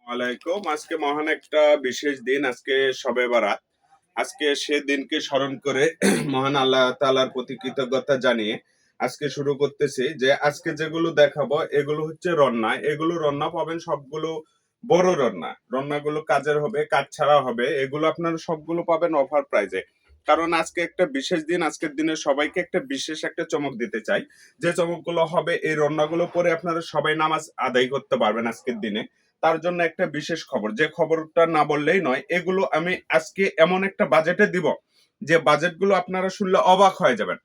ওয়ালাইকুম। আজকে মহান একটা বিশেষ দিন, আজকে শবে বারাত। আজকে সে দিনকে স্মরণ করে মহান আল্লাহ তাআলার প্রতি কৃতজ্ঞতা জানিয়ে আজকে শুরু করতেছি। যে আজকে যেগুলো দেখাবো এগুলো হচ্ছে রন্না, এগুলো রন্না পাবেন সবগুলো বড় রন্না। রন্নাগুলো কাজের হবে, কাজ ছাড়া হবে, এগুলো আপনারা সবগুলো পাবেন অফার প্রাইজে। কারণ আজকে একটা বিশেষ দিন, আজকের দিনে সবাইকে একটা বিশেষ একটা চমক দিতে চাই। যে চমকগুলো হবে এই রন্নাগুলো পরে আপনারা সবাই নামাজ আদায় করতে পারবেন আজকের দিনে। তার জন্য একটা বিশেষ খবর, যে খবরটা না বললেই নয়। এগুলো আমি আজকে এমন একটা বাজেটে দিব যে বাজেটগুলো আপনারা শুনলে অবাক হয়ে যাবেন।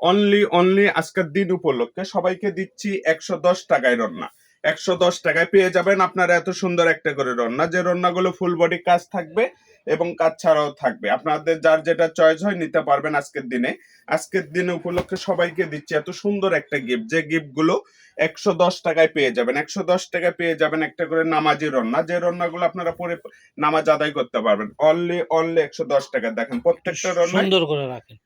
অনলি অনলি আজকের দিন উপলক্ষে সবাইকে দিচ্ছি 110 টাকায় রান্না। 110 টাকায় পেয়ে যাবেন আপনারা এত সুন্দর একটা করে রান্না, যে রান্নাগুলো ফুল বডি কাজ থাকবে এবং কাজ ছাড়াও থাকবে। আপনাদের যার যেটা চয়েস হয় নিতে পারবেন আজকের দিনে। আজকের দিনে উপলক্ষে সবাইকে দিচ্ছি এত সুন্দর একটা গিফট, যে গিফট গুলো 110 টাকায় পেয়ে যাবেন। 110 টাকায় পেয়ে যাবেন একটা করে নামাজি রন্না, যে রন্নাগুলো আপনারা পরে নামাজ আদায় করতে পারবেন। অনলি অনলি 110 টাকা। দেখেন একটু প্রত্যেকটা রন্নায়, সুন্দর করে রাখেন।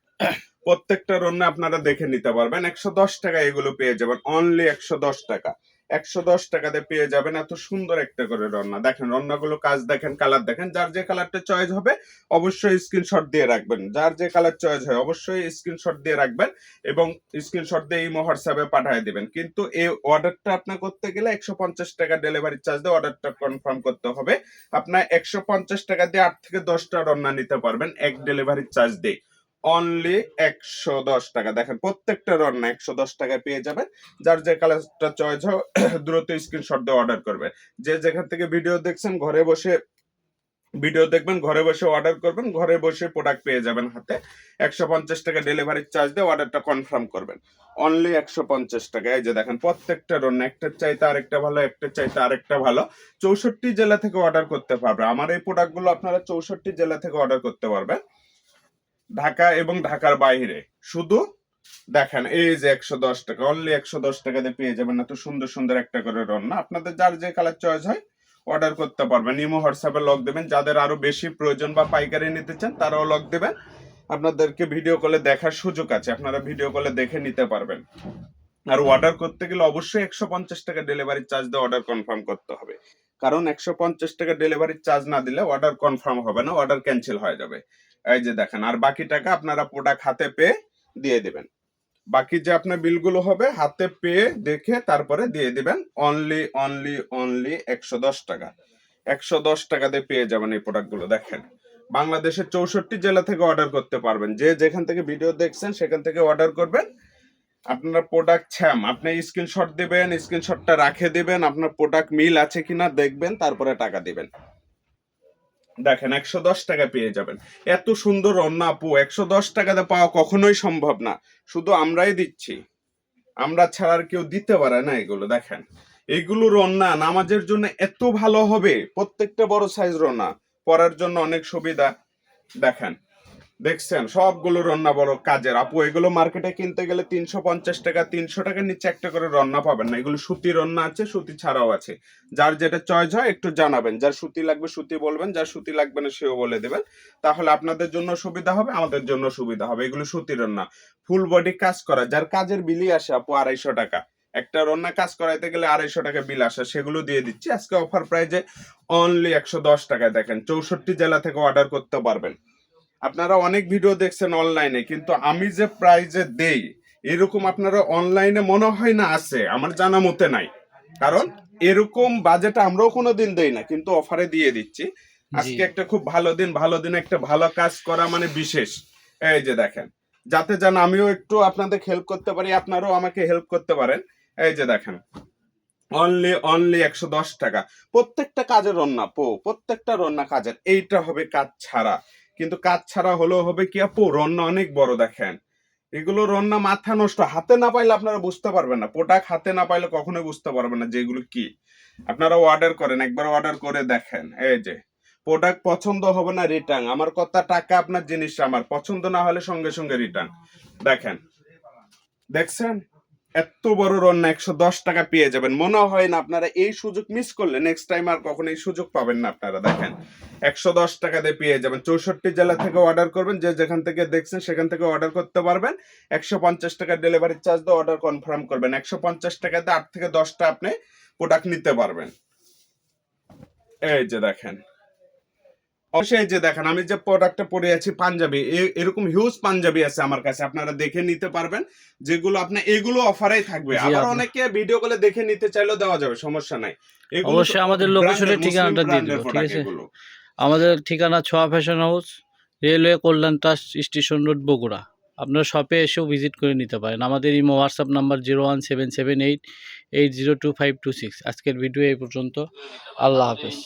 প্রত্যেকটা রন্না আপনারা দেখে নিতে পারবেন। 110 টাকা এগুলো পেয়ে যাবেন, অনলি 110 টাকা। 110 টাকাতে পেয়ে যাবেন এত সুন্দর একটা করে রন্না। দেখেন রন্নাগুলো কাজ দেখেন, কালার দেখেন। যার যে কালারটা চয়েস হবে অবশ্যই স্ক্রিনশট দিয়ে রাখবেন। যার যে কালার চয়েস হয় অবশ্যই স্ক্রিনশট দিয়ে রাখবেন এবং স্ক্রিনশট দিয়ে এই হোয়াটসঅ্যাপে পাঠিয়ে দিবেন। কিন্তু এই অর্ডারটা আপনার করতে গেলে 150 টাকা ডেলিভারি চার্জ দিয়ে অর্ডারটা কনফার্ম করতে হবে। আপনার 150 টাকা দিয়ে 8 থেকে 10টা রন্না নিতে পারবেন এক ডেলিভারি চার্জ দিয়ে, অনলি 110 টাকা। দেখেন প্রত্যেকটা রান্না 110 টাকায় পেয়ে যাবেন। যার যে কালারটা চয়েস হয় দ্রুত স্ক্রিনশট দিয়ে অর্ডার করবে। যে যেখান থেকে ভিডিও দেখছেন ঘরে বসে ভিডিও দেখবেন, ঘরে বসে অর্ডার করবেন, ঘরে বসে প্রোডাক্ট পেয়ে যাবেন হাতে। 150 টাকা ডেলিভারি চার্জ দিয়ে অর্ডারটা কনফার্ম করবেন, অনলি 150 টাকা। এই যে দেখেন প্রত্যেকটা রান্না একটার চাইতে আরেকটা ভালো, একটার চাইতে আরেকটা ভালো। 64 জেলা থেকে অর্ডার করতে পারবে। আমার এই প্রোডাক্টগুলো আপনারা 64 জেলা থেকে অর্ডার করতে পারবেন, ঢাকা এবং ঢাকার বাইরে। শুধু দেখেন এই যে 110 টাকা, অনলি 110 টাকাতে পেয়ে যাবেন এত সুন্দর সুন্দর একটা করে রান্না। আপনাদের যার যে কালার চয়েস হয় অর্ডার করতে পারবেন। ইমো হোয়াটসঅ্যাপে লক দেবেন। যাদের আরো বেশি প্রয়োজন বা পাইকারি নিতে চান তারাও লক দেবেন। আপনাদেরকে ভিডিও কলে দেখার সুযোগ আছে, আপনারা ভিডিও কলে দেখে নিতে পারবেন। আর অর্ডার করতে গেলে অবশ্যই 150 টাকা ডেলিভারি চার্জ দিয়ে অর্ডার কনফার্ম করতে হবে। কারণ 150 টাকা ডেলিভারি চার্জ না দিলে অর্ডার কনফার্ম হবে না, অর্ডার ক্যান্সেল হয়ে যাবে। এই যে দেখেন, আর বাকি টাকা আপনারা প্রোডাক্ট হাতে পেয়ে দিয়ে দিবেন। বাকি যে আপনার বিলগুলো হবে হাতে পেয়ে দেখে তারপরে দিয়ে দিবেন। অনলি অনলি অনলি 110 টাকা। 110 টাকাতে পেয়ে যাবেন এই প্রোডাক্টগুলো। দেখেন বাংলাদেশের 64 জেলা থেকে অর্ডার করতে পারবেন। যে যেখান থেকে ভিডিও দেখছেন সেখান থেকে অর্ডার করবেন। আপনার প্রোডাক্ট ছ্যাম, আপনি স্ক্রিনশট দিবেন, স্ক্রিনশটটা রাখে দিবেন, আপনার প্রোডাক্ট মিল আছে কিনা দেখবেন, তারপরে টাকা দিবেন। দেখেন 110 টাকা পেয়ে যাবেন এত সুন্দর রান্না। আপু 110 টাকাতে পাওয়া কখনোই সম্ভব না, শুধু আমরাই দিচ্ছি। আমরা ছাড়া আর কেউ দিতে পারে না এগুলো। দেখেন এইগুলো রান্না নামাজের জন্য এত ভালো হবে। প্রত্যেকটা বড় সাইজ রান্না, পরার জন্য অনেক সুবিধা। দেখেন দেখছেন সবগুলো রান্না বড় কাজের। আপু এগুলো মার্কেটে কিনতে গেলে 350 টাকা, 300 টাকার নিচে একটা করে রান্না পাবেন না। এগুলো সুতি রান্না আছে, সুতি ছাড়াও আছে। যার যেটা চয়েস হয় একটু জানাবেন। যার সুতি লাগবে সুতি বলবেন, যার সুতি লাগবে না সেও বলে দেবেন। তাহলে আপনাদের জন্য সুবিধা হবে, আমাদের জন্য সুবিধা হবে। এগুলো সুতি রান্না, ফুল বডি কাজ করা। যার কাজের বিলি আসে আপু 250 টাকা, একটা রান্না কাজ করাইতে গেলে 250 টাকা বিল আসে, সেগুলো দিয়ে দিচ্ছি আজকে অফার প্রাইজে অনলি 110 টাকায়। দেখেন 64 জেলা থেকে অর্ডার করতে পারবেন। আপনারা অনেক ভিডিও দেখছেন অনলাইনে, কিন্তু আমি যে প্রাইজে দেই এরকম আপনারা অনলাইনে মনে হয় না আছে, আমার জানা মতে নাই। কারণ এরকম বাজেট আমরাও কোনোদিন দেই না, কিন্তু অফারে দিয়ে দিচ্ছি। জি, আজকে একটা খুব ভালো দিন, ভালো দিনে একটা ভালো কাজ করা মানে বিশেষ। এই যে দেখেন, যাতে যেন আমিও একটু আপনাদের হেল্প করতে পারি, আপনারাও আমাকে হেল্প করতে পারেন। এই যে দেখেন অনলি অনলি 110 টাকা। প্রত্যেকটা কাজের রান্না প্রত্যেকটা রান্না কাজের। এইটা হবে কাজ ছাড়া, কিন্তু কাজ ছাড়া হলেও হবে কি আপু, রান্না অনেক বড়। দেখেন এগুলো রান্না মাথা নষ্ট, হাতে না পাইলে আপনারা বুঝতে পারবেন না। প্রোডাক্ট হাতে না পাইলে কখনোই বুঝতে পারবেন না যে এগুলো কি। আপনারা অর্ডার করেন, একবার অর্ডার করে দেখেন। এই যে প্রোডাক্ট পছন্দ হবে না রিটার্ন, আমার কথা টাকা আপনার, জিনিস আমার। পছন্দ না হলে সঙ্গে সঙ্গে রিটার্ন। দেখেন দেখছেন এত বড় রান্না 110 টাকা পেয়ে যাবেন। মনে হয় না আপনারা এই সুযোগ মিস করলে নেক্সট টাইম আর কখনো এই সুযোগ পাবেন না আপনারা। দেখেন 110 টাকাতে পেয়ে যাবেন। 64 জেলা থেকে অর্ডার করবেন, যে যেখান থেকে দেখছেন সেখান থেকে অর্ডার করতে পারবেন। 150 টাকা ডেলিভারি চার্জ দিয়ে অর্ডার কনফার্ম করবেন। 150 টাকাতে 8 থেকে 10টা আপনি প্রোডাক্ট নিতে পারবেন। এই যে দেখেন, অবশ্যই এই যে দেখেন আমি যে প্রোডাক্টটা পরে আছি পাঞ্জাবি, এরকম হিউজ পাঞ্জাবি আছে আমার কাছে, আপনারা দেখে নিতে পারবেন, যেগুলো আপনার এগুলো অফারেই থাকবে। জি আবার আপনি অনেকে ভিডিও কলে দেখে নিতে চাইলেও দেওয়া যাবে, সমস্যা নাই। এগুলো অবশ্যই আমাদের ব্র্যান্ডের লোকেশনের মুসলিম ঠিকানাটা দিয়ে দিব, ব্র্যান্ডের ঠিক প্রোডাক্ট আছে? এগুলো। আমাদের ঠিকানা ছোঁয়া ফ্যাশন হাউস, রেলওয়ে কল্যাণ ট্রাস্ট, স্টেশন রোড, বগুড়া। আপনারা শপে এসেও ভিজিট করে নিতে পারেন। আমাদের ইমো হোয়াটসঅ্যাপ নাম্বার 01778802526। আজকের ভিডিও এই পর্যন্ত। আল্লাহ হাফেজ।